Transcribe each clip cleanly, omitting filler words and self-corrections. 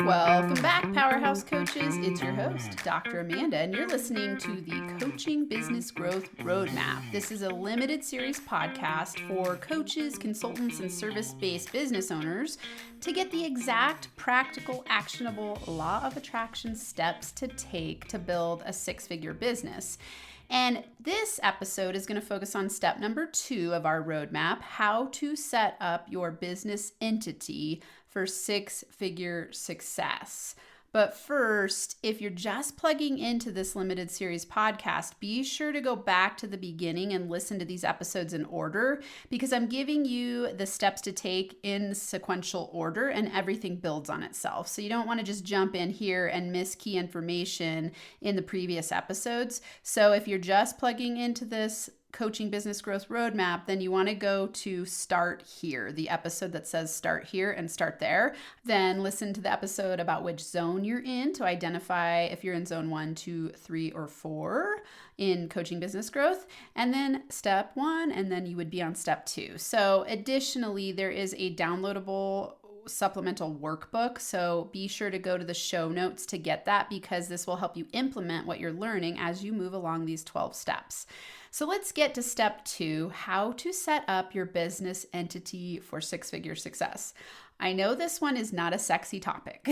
Welcome back, Powerhouse Coaches. It's your host, Dr. Amanda, and you're listening to the Coaching Business Growth Roadmap. This is a limited series podcast for coaches, consultants, and service-based business owners to get the exact, practical, actionable law of attraction steps to take to build a six-figure business. And this episode is going to focus on step number 2 of our roadmap, how to set up your business entity for six-figure success. But first, if you're just plugging into this limited series podcast, be sure to go back to the beginning and listen to these episodes in order, because I'm giving you the steps to take in sequential order and everything builds on itself. So you don't want to just jump in here and miss key information in the previous episodes. So if you're just plugging into this Coaching Business Growth Roadmap, then you want to go to Start Here, the episode that says Start Here, and start there. Then listen to the episode about which zone you're in to identify if you're in zone 1, 2, 3, or 4 in coaching business growth. And then step 1, and then you would be on step 2. So additionally, there is a downloadable supplemental workbook. So be sure to go to the show notes to get that, because this will help you implement what you're learning as you move along these 12 steps. So let's get to step 2, how to set up your business entity for six-figure success. I know this one is not a sexy topic.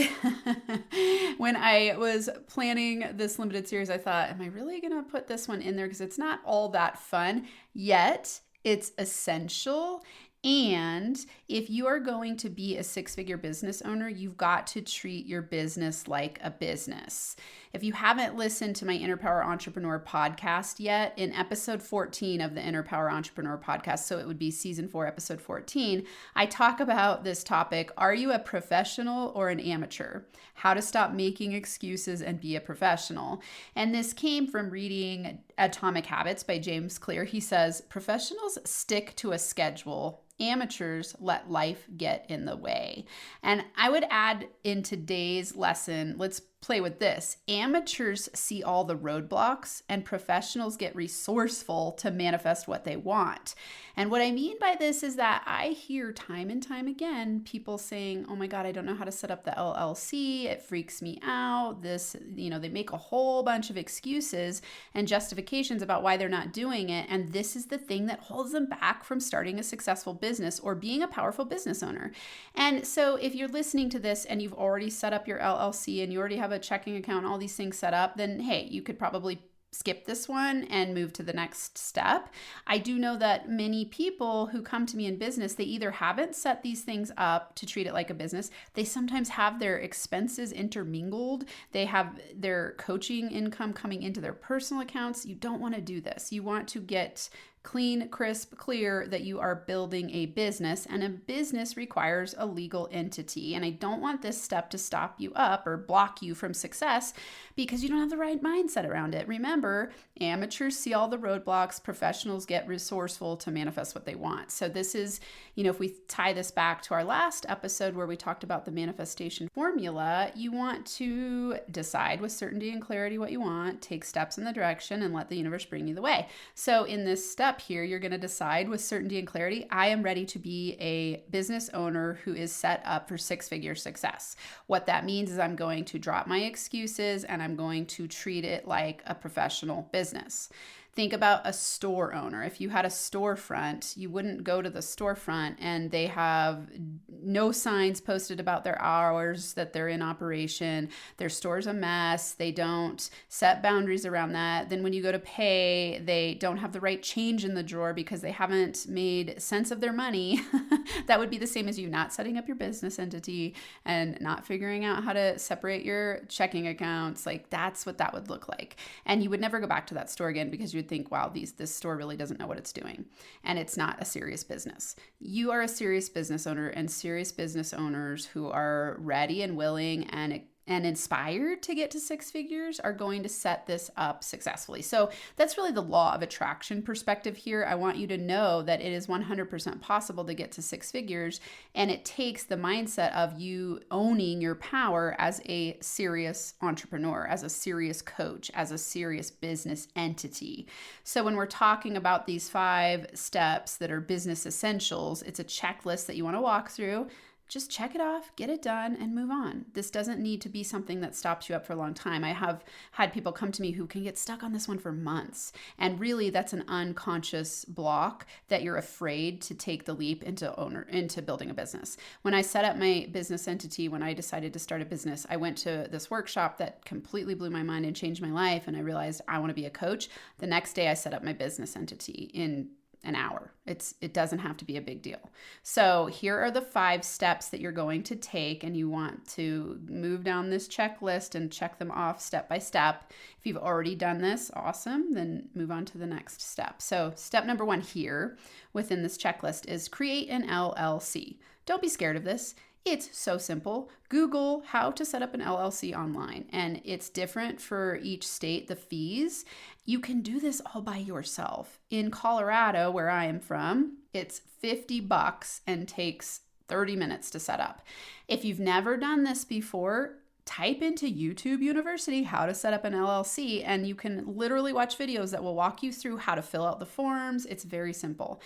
When I was planning this limited series, I thought, am I really going to put this one in there? Because it's not all that fun, yet it's essential. And if you are going to be a six-figure business owner, you've got to treat your business like a business. If you haven't listened to my Inner Power Entrepreneur podcast yet, in episode 14 of the Inner Power Entrepreneur podcast, so it would be season 4, episode 14, I talk about this topic, are you a professional or an amateur? How to stop making excuses and be a professional. And this came from reading Atomic Habits by James Clear. He says, professionals stick to a schedule. Amateurs let life get in the way. And I would add in today's lesson, let's play with this. Amateurs see all the roadblocks and professionals get resourceful to manifest what they want. And what I mean by this is that I hear time and time again people saying, oh my God, I don't know how to set up the LLC. It freaks me out. They make a whole bunch of excuses and justifications about why they're not doing it. And this is the thing that holds them back from starting a successful business or being a powerful business owner. And so if you're listening to this and you've already set up your LLC and you already have a checking account, all these things set up, then hey, you could probably skip this one and move to the next step. I do know that many people who come to me in business, they either haven't set these things up to treat it like a business. They sometimes have their expenses intermingled. They have their coaching income coming into their personal accounts. You don't want to do this. You want to get clean, crisp, clear that you are building a business, and a business requires a legal entity. And I don't want this step to stop you up or block you from success because you don't have the right mindset around it. Remember, amateurs see all the roadblocks, professionals get resourceful to manifest what they want. So this is, if we tie this back to our last episode where we talked about the manifestation formula, you want to decide with certainty and clarity what you want, take steps in the direction, and let the universe bring you the way. So in this step here, you're going to decide with certainty and clarity, I am ready to be a business owner who is set up for six-figure success. What that means is I'm going to drop my excuses and I'm going to treat it like a professional business. Think about a store owner. If you had a storefront, you wouldn't go to the storefront and they have no signs posted about their hours that they're in operation. Their store's a mess. They don't set boundaries around that. Then when you go to pay, they don't have the right change in the drawer because they haven't made sense of their money. That would be the same as you not setting up your business entity and not figuring out how to separate your checking accounts. Like that's what that would look like. And you would never go back to that store again because you'd think, wow, this store really doesn't know what it's doing. And it's not a serious business. You are a serious business owner, and serious business owners who are ready and willing and inspired to get to six figures are going to set this up successfully. So that's really the law of attraction perspective here. I want you to know that it is 100% possible to get to six figures, and it takes the mindset of you owning your power as a serious entrepreneur, as a serious coach, as a serious business entity. So when we're talking about these 5 steps that are business essentials, it's a checklist that you want to walk through. just check it off, get it done, and move on. This doesn't need to be something that stops you up for a long time. I have had people come to me who can get stuck on this one for months. And really, that's an unconscious block that you're afraid to take the leap into building a business. When I set up my business entity, when I decided to start a business, I went to this workshop that completely blew my mind and changed my life. And I realized I want to be a coach. The next day, I set up my business entity in an hour. It doesn't have to be a big deal. So here are the 5 steps that you're going to take, and you want to move down this checklist and check them off step by step. If you've already done this, awesome, then move on to the next step. So step number 1 here within this checklist is create an LLC. Don't be scared of this. It's so simple. Google how to set up an LLC online, and it's different for each state, the fees. You can do this all by yourself. In Colorado, where I am from, it's $50 and takes 30 minutes to set up. If you've never done this before, type into YouTube University how to set up an LLC, and you can literally watch videos that will walk you through how to fill out the forms. It's very simple.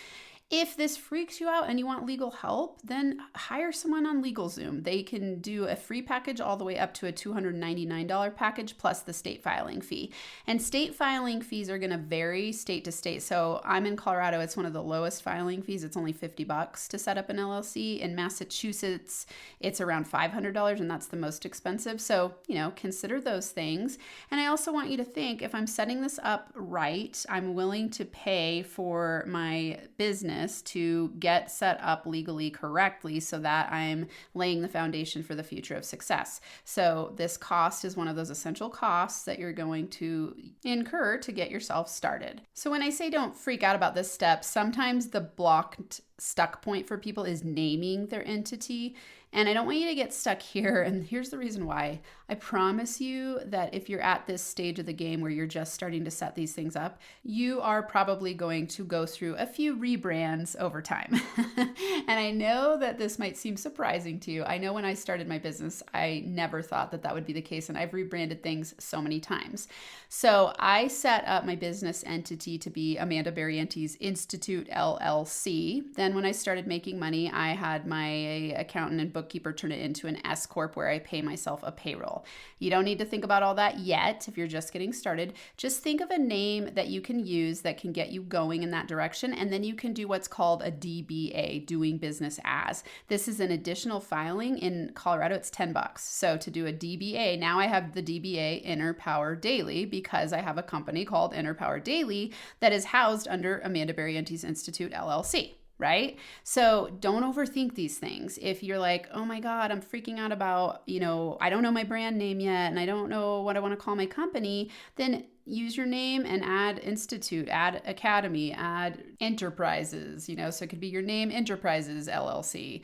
If this freaks you out and you want legal help, then hire someone on LegalZoom. They can do a free package all the way up to a $299 package plus the state filing fee. And state filing fees are going to vary state to state. So I'm in Colorado. It's one of the lowest filing fees. It's only $50 to set up an LLC. In Massachusetts, it's around $500, and that's the most expensive. So, consider those things. And I also want you to think, if I'm setting this up right, I'm willing to pay for my business to get set up legally correctly so that I'm laying the foundation for the future of success. So this cost is one of those essential costs that you're going to incur to get yourself started. So when I say don't freak out about this step, sometimes the blocked stuck point for people is naming their entity. And I don't want you to get stuck here. And here's the reason why. I promise you that if you're at this stage of the game where you're just starting to set these things up, you are probably going to go through a few rebrands over time. And I know that this might seem surprising to you. I know when I started my business, I never thought that that would be the case. And I've rebranded things so many times. So I set up my business entity to be Amanda Barriente's Institute LLC. Then when I started making money, I had my accountant and bookkeeper turn it into an S Corp where I pay myself a payroll. You don't need to think about all that yet if you're just getting started. Just think of a name that you can use that can get you going in that direction, and then you can do what's called a DBA, doing business as. This is an additional filing. In Colorado, it's $10. So to do a DBA, now I have the DBA Inner Power Daily because I have a company called Inner Power Daily that is housed under Amanda Barriente's Institute LLC. Right? So don't overthink these things. If you're like, oh my God, I'm freaking out about, I don't know my brand name yet and I don't know what I want to call my company, then use your name and add Institute, add Academy, add Enterprises, so it could be your name, Enterprises LLC.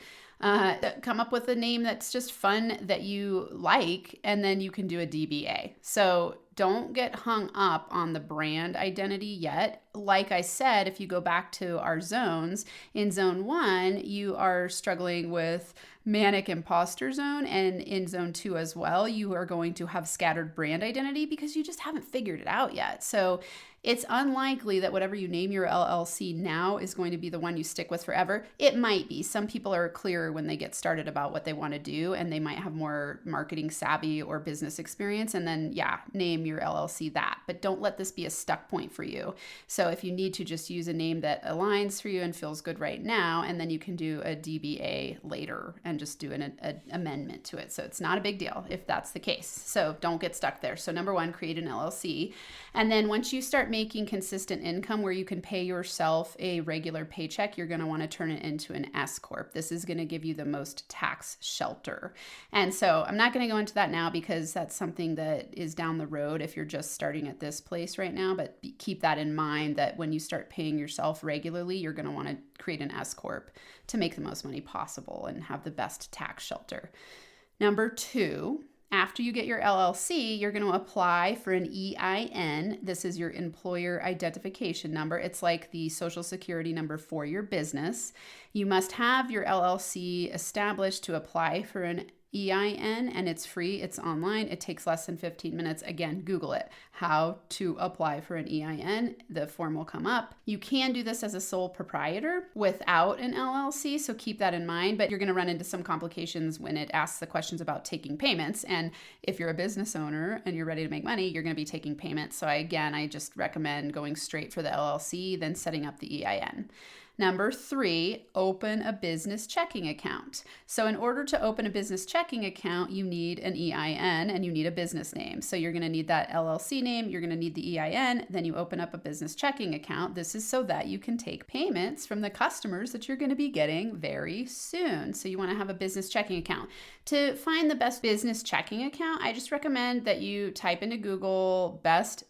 Come up with a name that's just fun that you like, and then you can do a DBA. So don't get hung up on the brand identity yet. Like I said, if you go back to our zones, in zone 1, you are struggling with manic imposter zone, and in zone 2 as well, you are going to have scattered brand identity because you just haven't figured it out yet. So it's unlikely that whatever you name your LLC now is going to be the one you stick with forever. It might be. Some people are clearer when they get started about what they want to do, and they might have more marketing savvy or business experience, and then, name your LLC that. But don't let this be a stuck point for you. So if you need to, just use a name that aligns for you and feels good right now, and then you can do a DBA later and just do an amendment to it. So it's not a big deal if that's the case. So don't get stuck there. So number 1, create an LLC. And then once you start making consistent income where you can pay yourself a regular paycheck, you're going to want to turn it into an S Corp. This is going to give you the most tax shelter. And so I'm not going to go into that now because that's something that is down the road if you're just starting at this place right now. But keep that in mind that when you start paying yourself regularly, you're going to want to create an S Corp to make the most money possible and have the best tax shelter. Number 2, after you get your LLC, you're going to apply for an EIN. This is your employer identification number. It's like the social security number for your business. You must have your LLC established to apply for an EIN, and it's free. It's online. It takes less than 15 minutes. Again, Google it. How to apply for an EIN. The form will come up. You can do this as a sole proprietor without an LLC, so keep that in mind, but you're going to run into some complications when it asks the questions about taking payments. And if you're a business owner and you're ready to make money, you're going to be taking payments. So I just recommend going straight for the LLC, then setting up the EIN. Number 3, open a business checking account. So in order to open a business checking account, you need an EIN and you need a business name. So you're going to need that LLC name, you're going to need the EIN, then you open up a business checking account. This is so that you can take payments from the customers that you're going to be getting very soon. So you want to have a business checking account. To find the best business checking account, I just recommend that you type into Google best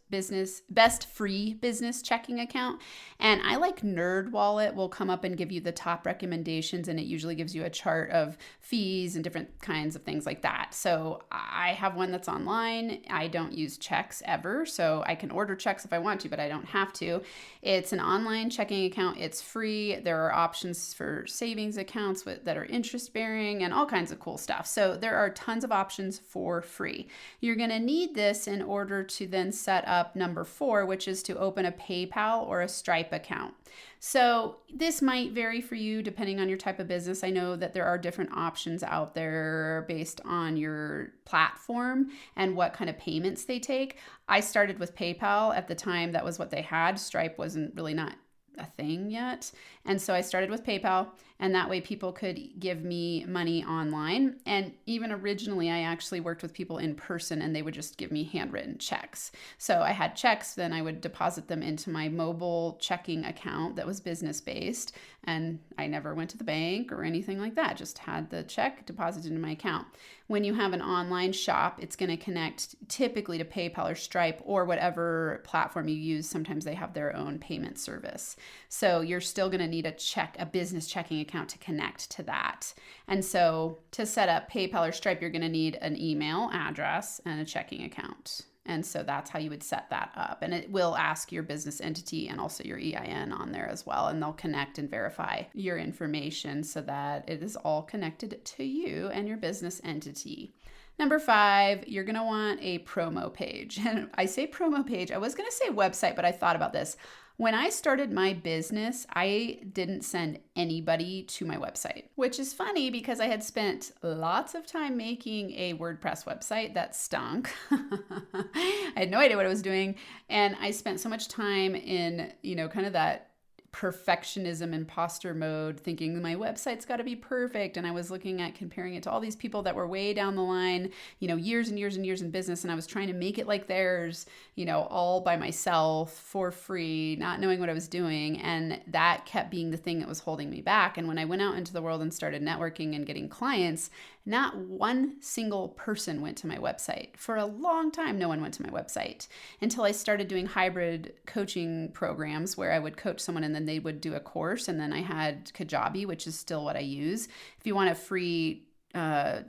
free business checking account. And I like NerdWallet will come up and give you the top recommendations, and it usually gives you a chart of fees and different kinds of things like that. So I have one that's online. I don't use checks ever, so I can order checks if I want to, but I don't have to. It's an online checking account. It's free. There are options for savings accounts that are interest bearing and all kinds of cool stuff. So there are tons of options for free. You're going to need this in order to then set up number 4, which is to open a PayPal or a Stripe account. So this might vary for you depending on your type of business. I know that there are different options out there based on your platform and what kind of payments they take. I started with PayPal at the time. That was what they had. Stripe wasn't really not a thing yet. And so I started with PayPal, and that way people could give me money online. And even originally, I actually worked with people in person, and they would just give me handwritten checks. So I had checks, then I would deposit them into my mobile checking account that was business-based, and I never went to the bank or anything like that, just had the check deposited into my account. When you have an online shop, it's going to connect typically to PayPal or Stripe or whatever platform you use. Sometimes they have their own payment service. So you're still going to need a business checking account to connect to that. And so to set up PayPal or Stripe, you're going to need an email address and a checking account. And so that's how you would set that up. And it will ask your business entity and also your EIN on there as well. And they'll connect and verify your information so that it is all connected to you and your business entity. Number 5, you're going to want a promo page. And I say promo page. I was going to say website, but I thought about this. When I started my business, I didn't send anybody to my website, which is funny because I had spent lots of time making a WordPress website that stunk. I had no idea what I was doing. And I spent so much time in, kind of that perfectionism imposter mode, thinking my website's got to be perfect. And I was looking at comparing it to all these people that were way down the line, years and years and years in business. And I was trying to make it like theirs, all by myself for free, not knowing what I was doing. And that kept being the thing that was holding me back. And when I went out into the world and started networking and getting clients, not one single person went to my website. For a long time, no one went to my website until I started doing hybrid coaching programs where I would coach someone and then they would do a course. And then I had Kajabi, which is still what I use. If you want a free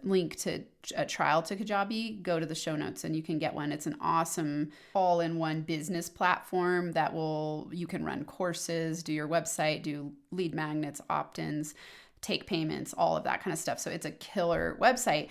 link to a trial to Kajabi, go to the show notes and you can get one. It's an awesome all-in-one business platform that you can run courses, do your website, do lead magnets, opt-ins, take payments, all of that kind of stuff. So it's a killer website.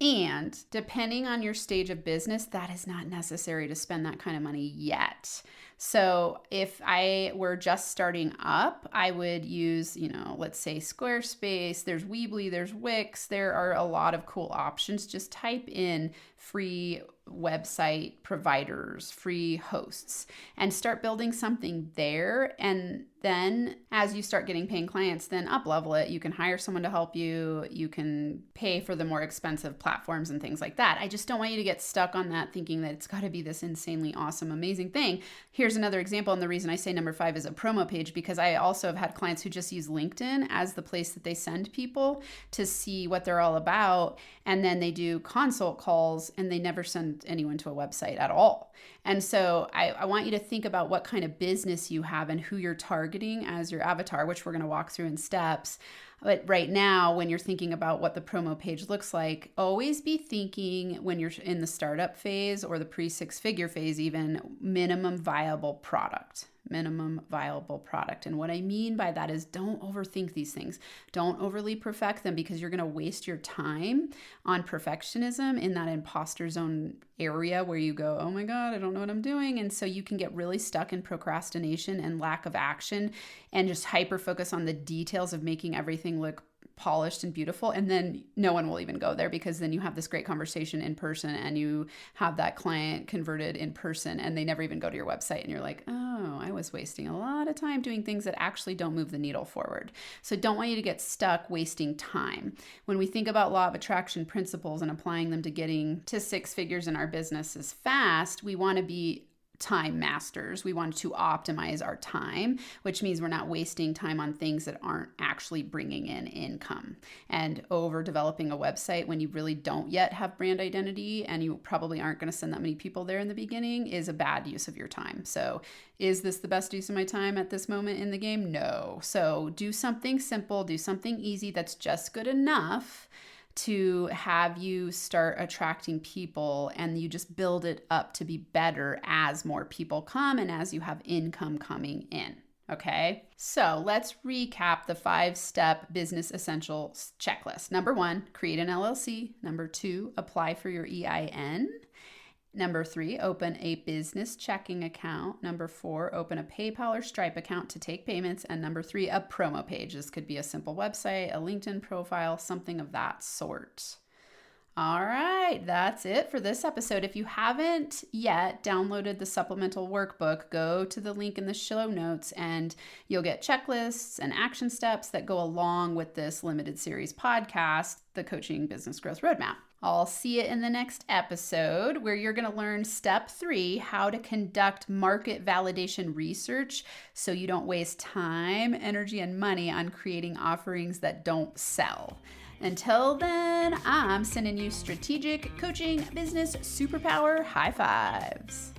And depending on your stage of business, that is not necessary to spend that kind of money yet. So if I were just starting up, I would use, let's say Squarespace, there's Weebly, there's Wix. There are a lot of cool options. Just type in free website providers, free hosts, and start building something there. And then as you start getting paying clients, then up level it. You can hire someone to help you. You can pay for the more expensive platforms and things like that. I just don't want you to get stuck on that thinking that it's got to be this insanely awesome, amazing thing. Here's another example. And the reason I say number 5 is a promo page, because I also have had clients who just use LinkedIn as the place that they send people to see what they're all about. And then they do consult calls and they never send anyone to a website at all. And so I want you to think about what kind of business you have and who you're targeting as your avatar, which we're going to walk through in steps. But right now, when you're thinking about what the promo page looks like, always be thinking when you're in the startup phase or the pre-6-figure phase, even minimum viable product. minimum viable product. And what I mean by that is don't overthink these things. Don't overly perfect them, because you're going to waste your time on perfectionism in that imposter zone area where you go, oh my God, I don't know what I'm doing. And so you can get really stuck in procrastination and lack of action and just hyper focus on the details of making everything look polished and beautiful. And then no one will even go there, because then you have this great conversation in person and you have that client converted in person and they never even go to your website. And you're like, oh, I was wasting a lot of time doing things that actually don't move the needle forward. So don't want you to get stuck wasting time. When we think about law of attraction principles and applying them to getting to 6 figures in our businesses fast, we want to be time masters. We want to optimize our time, which means we're not wasting time on things that aren't actually bringing in income. And over developing a website when you really don't yet have brand identity and you probably aren't going to send that many people there in the beginning is a bad use of your time. So is this the best use of my time at this moment in the game? No. So do something simple, do something easy that's just good enough to have you start attracting people, and you just build it up to be better as more people come and as you have income coming in. Okay, so let's recap the 5-step business essentials checklist. Number 1, create an LLC. Number 2, apply for your EIN. Number 3, open a business checking account. Number 4, open a PayPal or Stripe account to take payments. And number 3, a promo page. This could be a simple website, a LinkedIn profile, something of that sort. All right, that's it for this episode. If you haven't yet downloaded the supplemental workbook, go to the link in the show notes and you'll get checklists and action steps that go along with this limited series podcast, the Coaching Business Growth Roadmap. I'll see you in the next episode, where you're going to learn step 3, how to conduct market validation research so you don't waste time, energy, and money on creating offerings that don't sell. Until then, I'm sending you strategic coaching business superpower high fives.